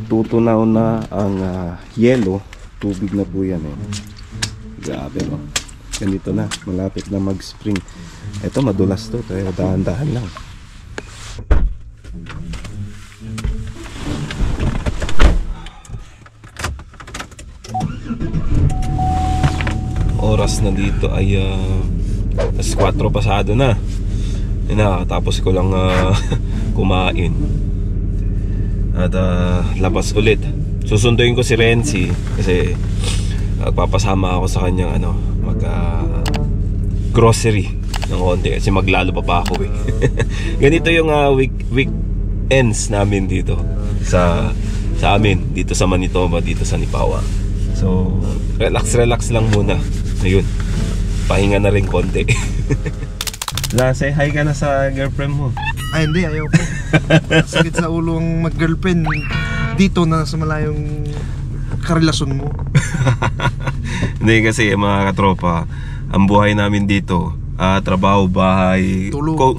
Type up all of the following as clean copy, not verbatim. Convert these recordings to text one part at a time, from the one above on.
nagtutunaw na ang yelo. Tubig na po yan eh. Grabe no. Ganito na, malapit na mag-spring. Ito madulas to, kaya dahan-dahan lang. Oras na dito ay alas 4 pasado na. Tapos ko lang kumain. At labas ulit. Susunduin ko si Renzi kasi magpapasama ako sa kanyang mag grocery ng konti kasi maglalo pa ako eh. Ganito yung weekends namin dito sa amin dito sa Manitoba, dito sa Nipawa. So relax lang muna. Ayun, pahinga na rin konti. Say hi ka na sa girlfriend mo. Ay hindi, ayaw ko. Sakit sa ulo ang mag-girlfriend dito na sa malayong karelasyon mo. Hindi kasi mga katropa, ang buhay namin dito, trabaho, bahay,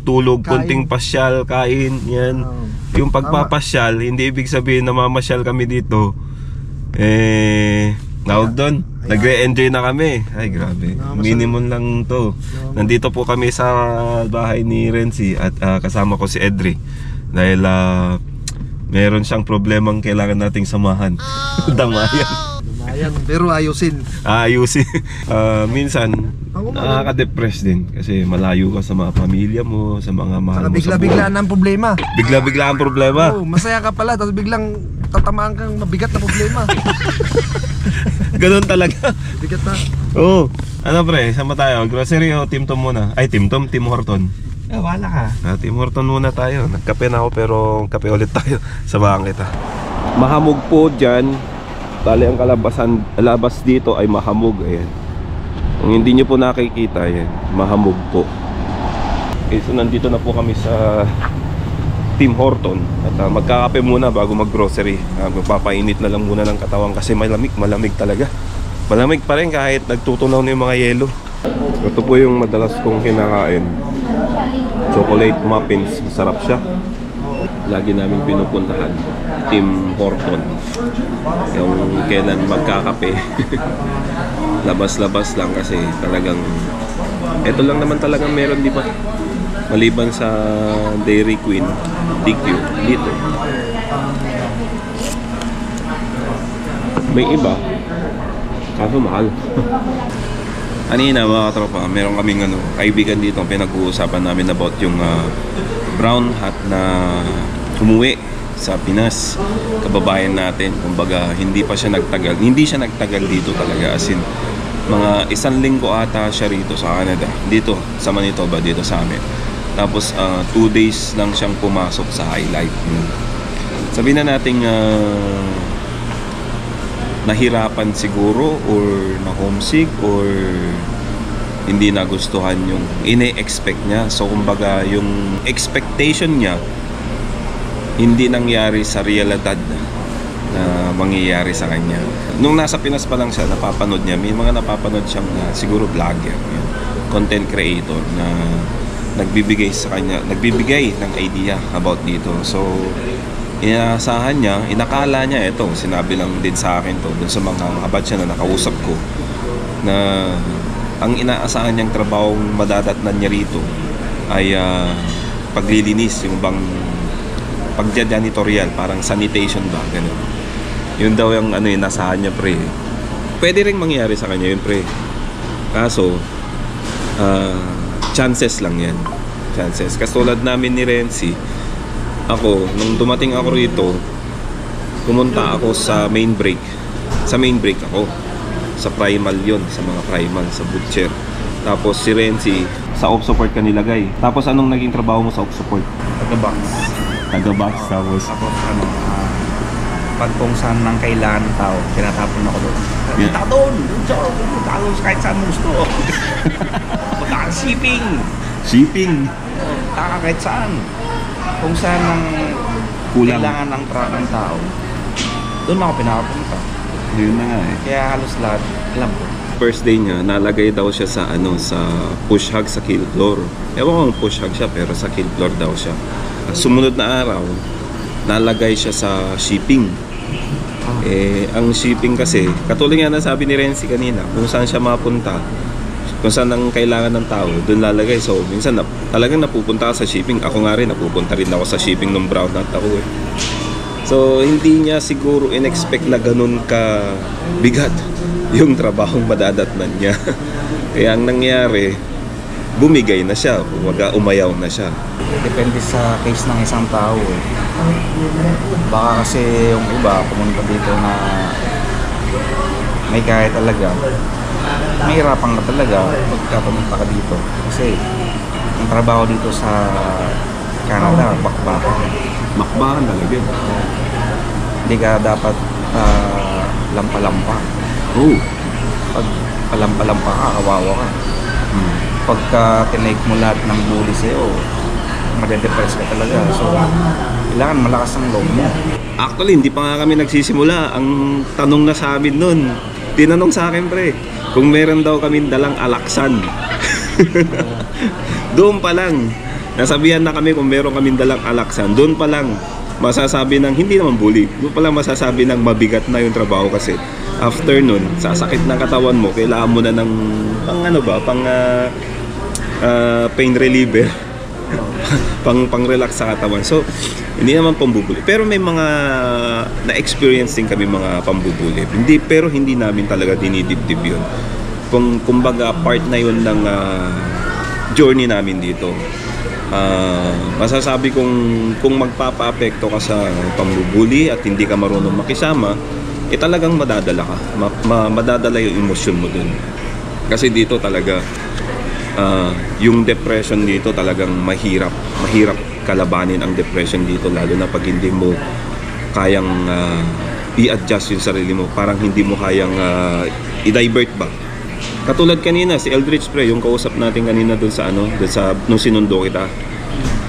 tulog, kunting pasyal, kain, yan. Yung pagpapasyal, hindi ibig sabihin na mamasyal kami dito. Tawag doon, nagre-enjoy na kami. Ay grabe, minimum lang to. Nandito po kami sa bahay ni Renzi at kasama ko si Edri. Dahil meron siyang problemang kailangan nating samahan. Damayan. Pero ayusin. Minsan nakaka-depress din kasi malayo ka sa mga pamilya mo, sa mga mahal mo. Bigla-biglaan ang problema. Bigla-biglaan ang problema. Masaya ka pala tapos biglang tatamaan kang mabigat na problema. Ganun talaga. Bigat na. Oo. Ano pre, sama tayo. Grocery o Tim Tom muna? Ay, Tim Horton. Wala ka. Tim Horton muna tayo. Nagkape na ako pero kape ulit tayo sa bangkita. Mahamog po dyan. Bali ang labas dito ay mahamog. Ayan. Kung hindi nyo po nakikita, ayan, mahamog po. Okay, so nandito na po kami sa Tim Horton. At magkakape muna bago mag-grocery. Magpapainit na lang muna ng katawan kasi malamig talaga. Malamig pa rin kahit nagtutunaw na yung mga yelo. Ito po yung madalas kong kinakain. Chocolate muffins, masarap siya. Lagi namin pinupuntahan Tim Horton. Yung kailan magkakape. Labas-labas lang kasi talagang ito lang naman talagang meron, di ba? Maliban sa Dairy Queen, DQ dito. May iba kaso mahal. Kanina mga katropa, meron kaming kaibigan dito ang pinag-uusapan namin about yung brown hat na umuwi sa Pinas, kababayan natin. Kumbaga hindi siya nagtagal dito talaga, as in mga 1 linggo ata siya rito sa Canada, dito sa Manitoba, dito sa amin. Tapos 2 days lang siyang pumasok sa High Life. Sabihin na nating nahirapan siguro or na homesick or hindi nagustuhan yung ine-expect niya. So kumbaga yung expectation niya hindi nangyari sa realidad na mangyayari sa kanya. Nung nasa Pinas pa lang siya, napapanood niya, may mga napapanood siyang siguro vlogger, content creator na nagbibigay sa kanya, nagbibigay ng idea about dito. So inaasahan niya, inakala niya, ito sinabi lang din sa akin to dun sa mga kabatch na nakausap ko, na ang inaasahan niyang trabaho madadatnan niya rito ay paglilinis, yung bang pagja-janitorial, parang sanitation ba, ganun. Yun daw yung inasahan niya, pre. Pwede rin mangyari sa kanya yun, pre. Kaso chances lang yan, chances. Katulad namin ni Renzi, ako, nung dumating ako rito, pumunta ako sa main break. Sa main break ako. Sa primal yon, sa mga primal, sa butcher. Tapos si Renzi, sa off support ka nilagay. Tapos anong naging trabaho mo sa off support? Taga-box. Taga-box, tapos pag kung saan nang kailangan ng tao, tinatapon ako doon. Punta doon! Punta doon kahit saan mo gusto. Punta ka shipping! Shipping? Punta ka kahit saan. Kung saan nang kailangan ng tao, doon ako pinapunta. Yun na nga eh. Kaya halos lahat, alam ko. First day niya, nalagay daw siya sa sa push hug sa kill floor. Ewan ko kung push hug siya, pero sa kill floor daw siya. Sumunod na araw, nalagay siya sa shipping. Ang shipping kasi, katulad nga na sabi ni Renzi kanina, kung saan siya mapunta, kung saan ang kailangan ng tao, doon lalagay. So, minsan talagang napupunta ka sa shipping. Ako nga rin, napupunta rin ako sa shipping nung brown hat ako eh. So, hindi niya siguro in-expect na ganun ka bigat yung trabahong madadatnan niya. Kaya ang nangyari, bumigay na siya, umayaw na siya. Depende sa case ng isang tao eh. Baka kasi yung iba pumunta dito na may kaya talaga, mahirapan ka talaga pagka pumunta ka dito. Kasi ang trabaho dito sa Canada, bakbakan. Makbahan talaga. Hindi ka dapat lampa-lampa. Oh. Pag palampa-lampa ka, kawawa ka. Pagka tinake mo lahat ng bully sa'yo, madedepress ka talaga. So, kailangan malakas ang loob mo. Actually, hindi pa nga kami nagsisimula. Ang tanong na sa amin nun, tinanong sa akin pre, kung meron daw kami dalang alaksan. Doon pa lang, nasabihan na kami kung meron kami dalang alaksan. Doon pa lang, masasabi ng, hindi naman bully, doon pa lang masasabi ng mabigat na yung trabaho kasi after nun, sasakit ng katawan mo, kailangan mo na ng pain reliever. pang-relax sa katawan. So, hindi naman pambubuli. Pero may mga na-experience din kami mga pambubuli. Pero hindi namin talaga dinidibdib yun. Kumbaga, part na yun ng journey namin dito. Masasabi kung magpapa-apekto ka sa pambubuli at hindi ka marunong makisama, talagang madadala ka. Madadala yung emosyon mo dun. Kasi dito talaga, yung depression dito talagang mahirap kalabanin ang depression dito, lalo na pag hindi mo kayang i-adjust yung sarili mo, parang hindi mo kayang i-divert ba. Katulad kanina si Eldridge pre, yung kausap natin kanina doon sa nung sinundo kita.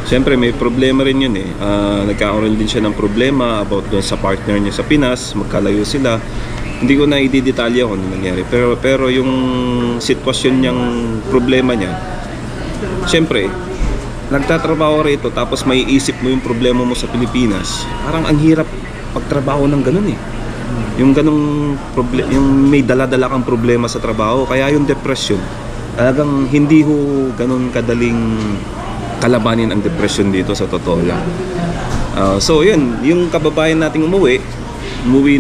Siyempre may problema rin yun eh. Nagkakaroon din siya ng problema about doon sa partner niya sa Pinas, magkalayo sila. Hindi ko na i-detalya kung ano nangyari. Pero yung sitwasyon niyang problema niya, siyempre, nagtatrabaho rito tapos may isip mo yung problema mo sa Pilipinas. Parang ang hirap pagtrabaho ng ganun eh. Yung ganung yung may dala-dala kang problema sa trabaho. Kaya yung depression, talagang hindi ho ganun kadaling kalabanin ang depression dito sa totoo lang. So yun, yung kababayan nating umuwi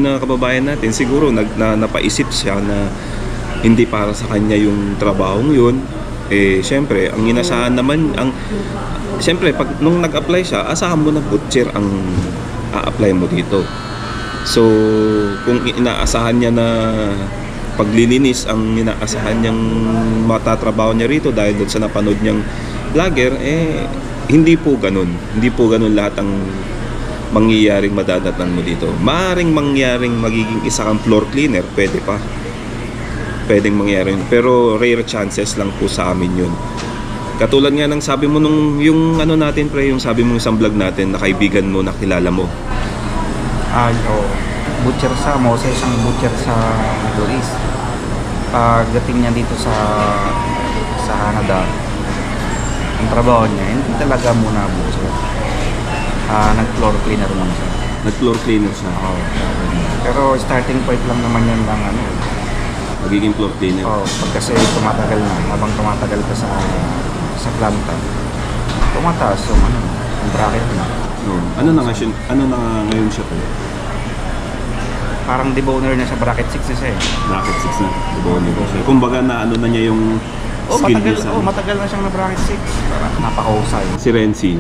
na kababayan natin, siguro napaisip siya na hindi para sa kanya yung trabahong yun. Siyempre, ang inasahan naman, siyempre, nung nag-apply siya, asahan mo na butcher ang a-apply mo dito. So, kung inaasahan niya na paglilinis ang inaasahan niyang matatrabaho niya rito dahil doon sa napanood niyang vlogger, hindi po ganun. Hindi po ganun lahat ang mangyayaring madadatnan mo dito. Maaring mangyaring magiging isa kang floor cleaner, pwede pa. Pwedeng mangyari, pero rare chances lang po sa amin yun. Katulad nga ng sabi mo nung yung natin pre, yung sabi mo isang vlog natin na kaibigan mo, nakilala mo. Butcher sa Moses, isang butcher sa Middle East. Pagdating niya dito sa Canada, ang trabaho niya, hindi talaga muna butcher. Nag-floor cleaner lang siya. Nag-floor cleaner siya? Oo. Pero starting point lang naman yun ng magiging floor cleaner? Oo, kasi tumatagal na. Habang tumatagal ka sa planta, tumataas yung bracket na. Ano na ngayon siya po? Parang deboner na sa bracket 6 na siya eh. Bracket 6 na? Deboner na siya. Kumbaga na na niya yung skill niya sa... matagal na siyang na bracket 6. Parang napakahusay. Si Renzi,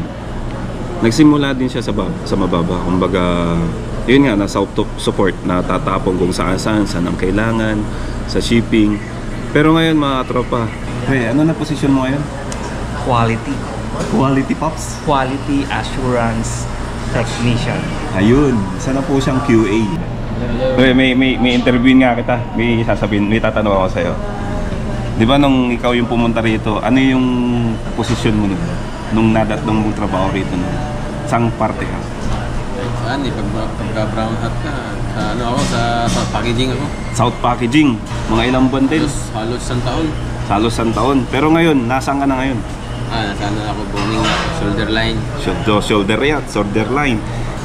nagsimula din siya sa mababa. Kumbaga, yun nga, nasa support, natatapong kung saan ang kailangan, sa shipping. Pero ngayon mga tropa, ano na posisyon mo ngayon? Quality Pops? Quality Assurance Technician. Ayun, isa na po siyang QA. May interview nga kita, may tatanong ako sa'yo. Di ba nung ikaw yung pumunta rito, ano yung posisyon mo nung mong trabaho rito? Saan parte ka? Pagka brown hat na, sa South Packaging ako. South Packaging, mga ilang buwan din? Halos 1 taon. Halos 1 taon. Pero ngayon, nasaan ka na ngayon? Nasaan na ako, boning shoulder line. Shoulder line.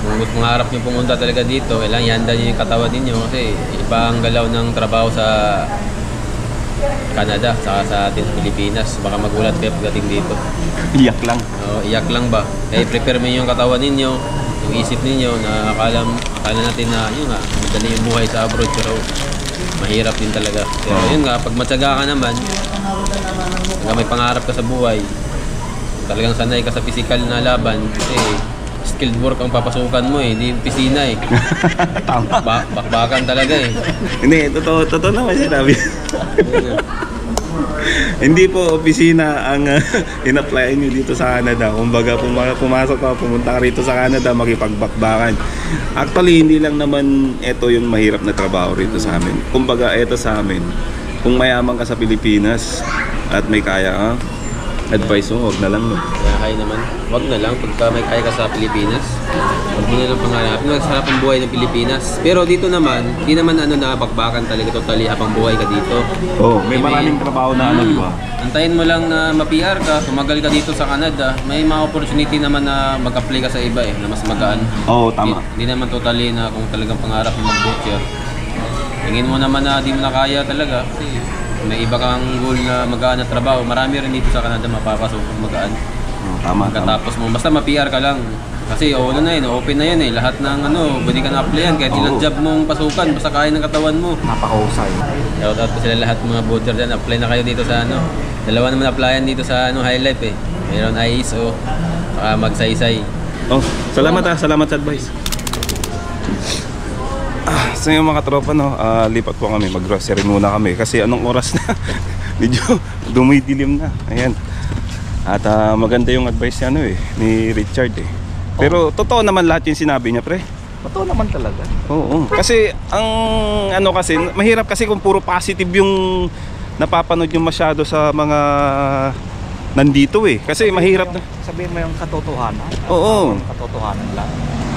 Kung mangarap nyo pumunta talaga dito, kailangan ihanda nyo yung katawan ninyo kasi iba ang galaw ng trabaho sa Canada, saka sa atin sa Pilipinas. Baka magulat kayo pagdating dito. Iyak lang. Iyak lang ba? Kaya prepare mo yung katawan ninyo, yung isip ninyo na akala natin na yun nga, madali yung buhay sa abroad pero mahirap din talaga. Pero yun nga, pag matyaga ka naman, pag may pangarap ka sa buhay, talagang sanay ka sa physical na laban kasi skilled work ang papasukan mo hindi pisina eh. Tama. Bakbakan talaga eh. Hindi, totoo naman sinabi. Hindi po opisina ang in-apply nyo dito sa Canada. Kumbaga pumasok ka, pumunta ka rito sa Canada, makipagbakbakan. Actually, hindi lang naman ito yung mahirap na trabaho rito sa amin. Kumbaga, ito sa amin, kung mayaman ka sa Pilipinas at may kaya ka, advice mo, huwag na lang. No? Kaya naman, wag na lang pagka may kaya ka sa Pilipinas. Huwag mo na lang pangarapin. Magsarap ang buhay ng Pilipinas. Pero dito naman, hindi naman bakbakan talaga totally habang buhay ka dito. May maraming trabaho na di ba? Antayin mo lang na ma-PR ka, tumagal ka dito sa Canada, may mga opportunity naman na mag-apply ka sa iba na mas magaan. Tama. Hindi naman totally na kung talagang pangarap mo mag-butcher. Tingin mo naman na di mo na kaya talaga kasi may iba kang goal na magaan na trabaho. Marami rin dito sa Canada mapapasok kung magaan. Tama. Pagkatapos mo, basta ma-PR ka lang. Kasi open na yun eh. Lahat ng pwede ka na-applyan. Kahit ilang job mong pasukan, basta kaya ng katawan mo. Napakahusay. Shout out po sila lahat mga butcher dyan. Apply na kayo dito sa dalawa naman applyan dito sa High Life eh. Mayroon ISO, saka magsaysay. Salamat salamat sa advice. So yung mga tropa lipat po kami, mag-grocery muna kami kasi anong oras na medyo dumidilim na. Ayan. At maganda yung advice ni Richard eh. Pero totoo naman lahat yung sinabi niya, pre. Totoo naman talaga. Oo. Kasi ang kasi mahirap kasi kung puro positive yung napapanood yung masyado sa mga nandito eh. Kasi mahirap na. Sabihin mo yung katotohanan. Oo. Katotohanan lang.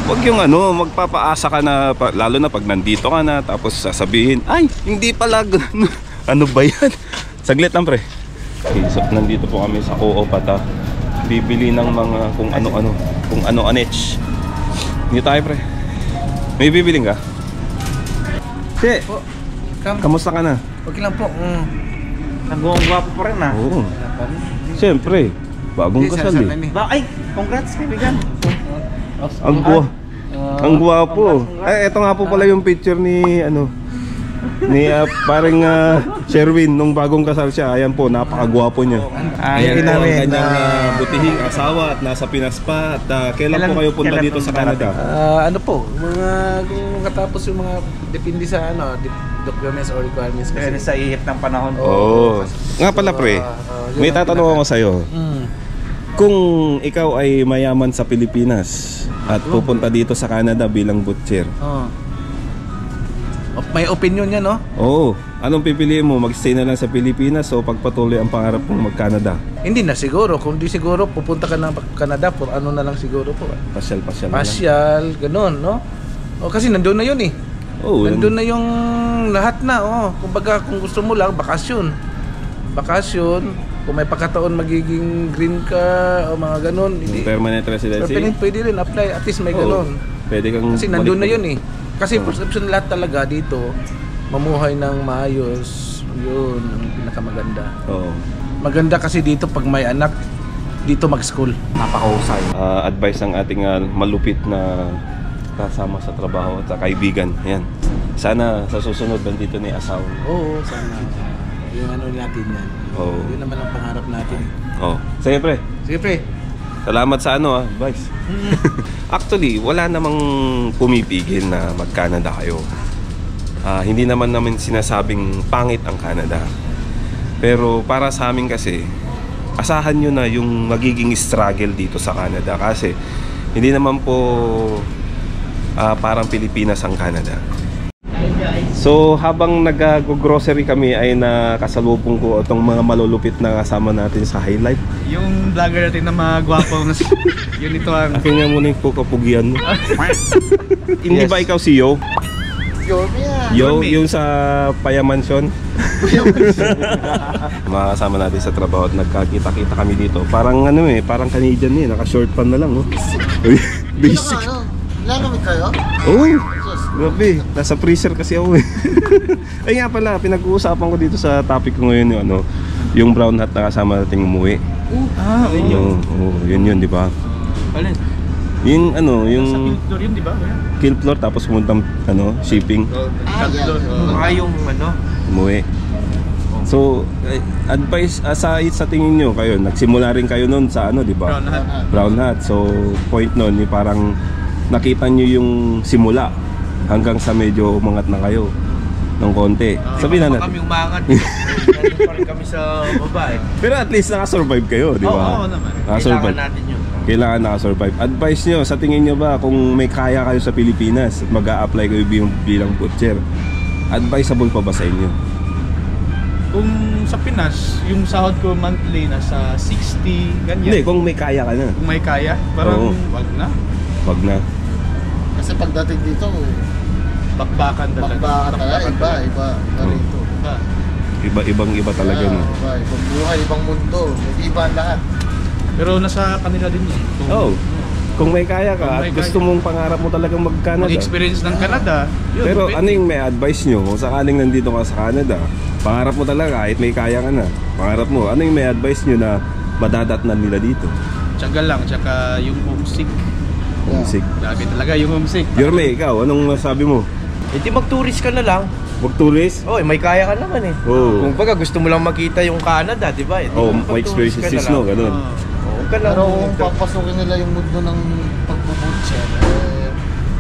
Wag yung magpapaasa ka na, lalo na pag nandito ka na, tapos sasabihin, ay, hindi pala ganun. Ano ba yan? Saglit lang, pre. Okay, so nandito po kami sa Co-op at bibili ng mga kung ano anech. Hindi tayo, pre. May bibiling ka? Si, kamusta ka na? Okay lang po. Nagwawagwapo pa rin Oo. Siyempre, bagong kasal eh. Ay, congrats kaibigan. Ang guwapo. Ay, ito nga po pala yung picture ni parang Sherwin nung bagong kasal siya. Ayan po, napakagwapo niya. Ayan po ang kanyang butihing asawa at nasa Pinas pa. At kailan po kayo punta dito sa Canada? Kung katapos yung mga depende sa documents or requirements Kasi sa ihip ng panahon. Nga pala, pre. May tatanong ako sa'yo. Kung ikaw ay mayaman sa Pilipinas at pupunta dito sa Canada bilang butcher, may opinion yan, no? Oo. Anong pipiliin mo? Mag-stay na lang sa Pilipinas o pagpatuloy ang pangarap mong mag-Canada? Hindi na siguro. Kung di siguro, pupunta ka ng Canada for na lang siguro po. Pasyal-pasyal na lang. Pasyal, ganun, no? Kasi nandun na yun eh. Nandun na yung lahat na, Kumbaga, kung gusto mo lang, bakasyon. Kung may pagkataon magiging green ka o mga ganun, permanent residency? Pwede rin apply, at least may ganun. Pwede kang kasi nandun na yun eh. Kasi perception lahat talaga dito, mamuhay ng maayos, yun ang pinakamaganda. Maganda kasi dito pag may anak, dito mag-school. Napakahusay. Advice ng ating malupit na kasama sa trabaho at kaibigan. Ayan. Sana sa susunod nandito ni asawa. Oo, sana. Yung natin yan. Yun naman ang pangarap natin. Sige, pre. Sige, pre. Salamat sa advice. Actually, wala namang pumipigil na mag-Canada kayo. Hindi naman sinasabing pangit ang Canada. Pero para sa amin kasi, asahan nyo na yung magiging struggle dito sa Canada. Kasi hindi naman po parang Pilipinas ang Canada. So habang nag-grocery kami ay nakasalubong ko itong mga malulupit na kasama natin sa High Life. Yung vlogger natin na magwapo yun ito ang... Akin nga muna yung pukapugian mo. Hindi ba ikaw si Yo? Yo, yung sa Paya Mansion. Mga kasama natin sa trabaho at nagkakita-kita kami dito. Parang parang Canadian naka-short pan na lang. Basic. Lalamig kayo? Oh, Sus. grabe. Nasa freezer kasi ako eh. Ay nga pala, pinag-uusapan ko dito sa topic ko ngayon yung ano, yung brown hat na kasama nating umuwi. Yun, di ba? Alin? Yung ano, yung Sa Kiltor yun, di ba? kill floor tapos pumuntang ano, shipping, Mga yung ano, umuwi. So, advice sa tingin nyo kayo, nagsimula rin kayo noon sa ano, di ba? Brown hat. Brown hat. So, point noon, parang nakita nyo yung simula hanggang sa medyo umangat na kayo ng konti. Sabihin na natin. kami umangat. Nandun pa rin kami sa babae. Pero at least nakasurvive kayo, di ba? Oo naman. Nakasurvive. Kailangan natin yun. Kailangan nakasurvive. Advice nyo, sa tingin nyo ba, kung may kaya kayo sa Pilipinas at mag-a-apply kayo bilang butcher, advisable pa ba sa inyo? Kung sa Pinas, yung sahod ko monthly nasa 60, ganyan. Hindi, kung may kaya ka na. Kung may kaya, parang Oo. wag na. Wag na. Kasi pagdating dito, Bakbakan talaga. bakbakan talaga. Iba rito. Iba talaga no. Ibang buhay, ibang mundo. Iba ang lahat. Pero nasa kanila din yun. Oh. Kung may kaya ka Kung at may gusto mong pangarap mo talagang mag-Canada. Mag-experience ng Canada. Yun, Pero pwede. ano yung may advice nyo kung sakaling nandito ka sa Canada? Pangarap mo talaga kahit may kaya ka na. Pangarap mo. Ano yung may advice nyo na madadatnan nila dito? Tiyaga lang, tsaka yung homesick. Homesick. Grabe talaga yung homesick. Yorme, ikaw, anong masabi mo? Hindi mag-tourist ka na lang. Mag-tourist? Oh, may kaya ka naman eh. Oo. Kung baga gusto mo lang makita yung Canada, di ba? Oh, may experiences no, ganun. Oo, ka lang. Pero kung papasukin nila yung mundo ng pagbubutcher,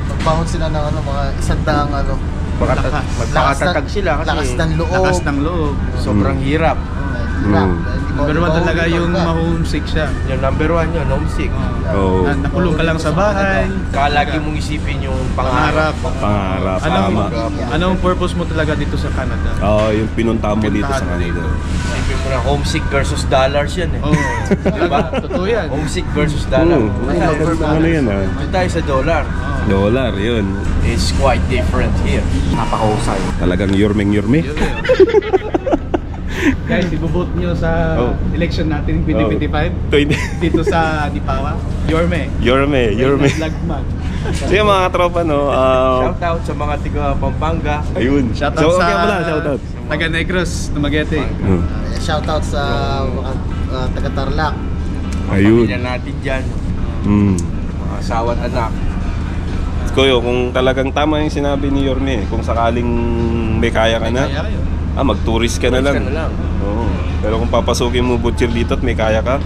magbangon sila ng ano, mga isandang ano, Magpakatatag sila kasi lakas ng loob. Lakas ng loob. sobrang hirap. Number one talaga yung ma-homesick siya. Yung number one yun, homesick. Oo. Nakulong ka lang sa bahay. Lagi mong isipin yung pangarap. Pangarap. Pangarap, tama. Anong purpose mo talaga dito sa Canada? Oo, yung pinunta mo dito sa Pinuntahan mo Canada. Isipin mo na homesick versus dollars yan eh. Oo. Diba? Totoo yan. Homesick versus dollar. Oo, ano yan ah? Ito tayo sa dollar. Dollar, yun. It's quite different here. Napakahusay. Talagang yormeng-yorme. Yun yun. Guys, ibubot nyo sa election natin 2025 dito sa Nipawa. Yorme. Yorme. Lagman. So yung mga katropa no, Shout out sa mga tiga Pampanga. ayun. Shoutout So, sa kaya pala, shoutout. taga Negros, Dumaguete. Shoutout sa mga taga-Tarlac. Ayun. Pamilya natin dyan. Mga asawa at anak. Kuyo, kung talagang tama yung sinabi ni Yorme, kung sakaling may kaya ka na, Kaya kayo. mag-tourist ka na lang. Oo. Pero kung papasukin mo butcher dito at may kaya ka,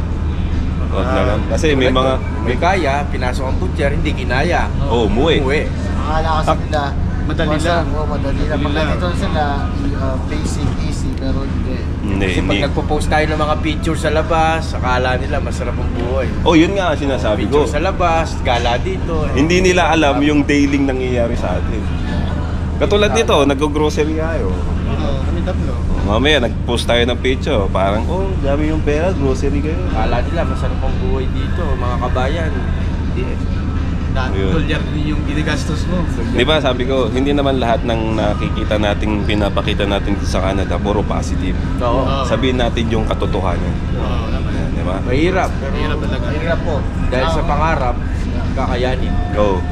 wag na lang. Kasi may mga, May kaya, pinasok ang butcher, hindi kinaya. umuwi. Akala kasi nila, Madali lang. Madali lang. Pag Madali lang. ganito sila, basic, easy, pero hindi. Kasi pag Hindi. nagpo-post tayo ng mga picture sa labas, akala nila masarap ang buhay. Oh, yun nga sinasabi ko. Picture sa labas, gala dito. Hindi nila alam yung dailing nangyayari sa atin. Katulad nito, nag-grocery tayo. Kami tatlo. Mamaya, nag-post tayo ng picture. Parang, oh, dami yung pera, grocery kayo. Akala nila masarap ang buhay dito, mga kabayan. Hindi eh. Yun. Dolyar din yung ginigastos mo. Di ba, sabi ko, hindi naman lahat ng nakikita nating pinapakita natin sa Canada, puro positive. Oo. Sabihin natin yung katotohanan. Oo naman. Di ba? Mahirap, pero Hirap talaga. Hirap po. dahil sa pangarap, kakayanin. Go.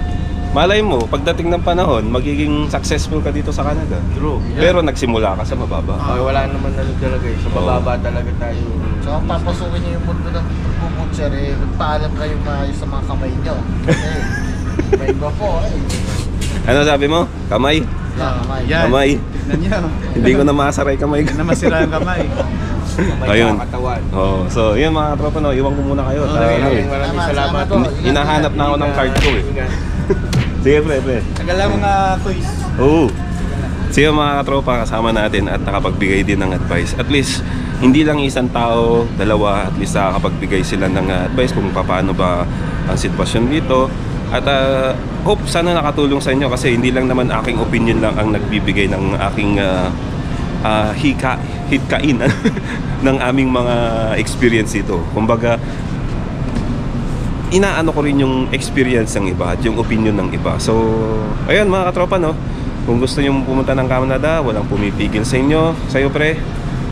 Malay mo, pagdating ng panahon, magiging successful ka dito sa Canada. True. Pero nagsimula ka sa mababa. Ay, wala naman na talaga eh. Sa bababa talaga tayo. So, kung papasukin niyo yung mundo ng pagbubutcher, magpaalam kayo maayos sa mga kamay niyo. Kasi, may iba po, Ano sabi mo? Kamay? kamay. Yan. Kamay. Tignan nyo. Hindi ko na masaray kamay ko. Na masira ang kamay. May Ayun. katawan. Oh, so yun mga tropa no, iwan ko muna kayo. Maraming salamat. Hinahanap na ako ng card ko eh. Sige pre. Tagala mga quiz. Oo. Sige mga katropa, kasama natin at nakapagbigay din ng advice. At least, hindi lang isang tao, dalawa, at least nakapagbigay sila ng advice kung paano ba ang sitwasyon dito. At hope sana nakatulong sa inyo kasi hindi lang naman aking opinion lang ang nagbibigay ng aking hikain ng aming mga experience dito. Kumbaga, inaano ko rin yung experience ng iba at yung opinion ng iba. So, ayun mga katropa no, kung gusto nyo pumunta ng Canada, walang pumipigil sa inyo. Sa'yo pre,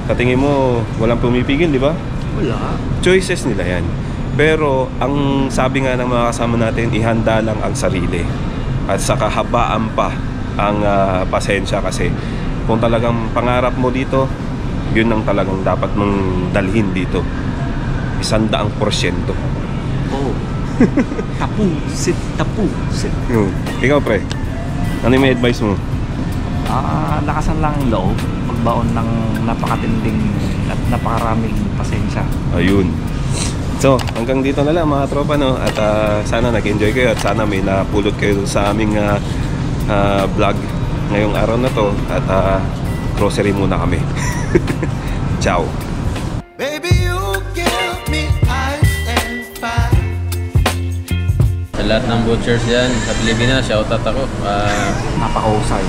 sa tingin mo, walang pumipigil, di ba? Wala. Choices nila yan. Pero ang sabi nga ng mga kasama natin, ihanda lang ang sarili at saka habaan pa ang pasensya, kasi kung talagang pangarap mo dito, yun ang talagang dapat mong dalhin dito. 100%. Oo. Tapusit. Yun. Ikaw pre, ano yung may advice mo? Lakasan lang ang loob, magbaon ng napakatinding at napakaraming pasensya. Ayun. So, hanggang dito na lang mga tropa, no? At sana nag-enjoy kayo at sana may napulot kayo sa aming vlog ngayong araw na to. At grocery muna kami. Ciao. Baby, you give me ice and fire. Sa lahat ng butchers dyan sa Pilipinas, shoutout ako. Napakahusay.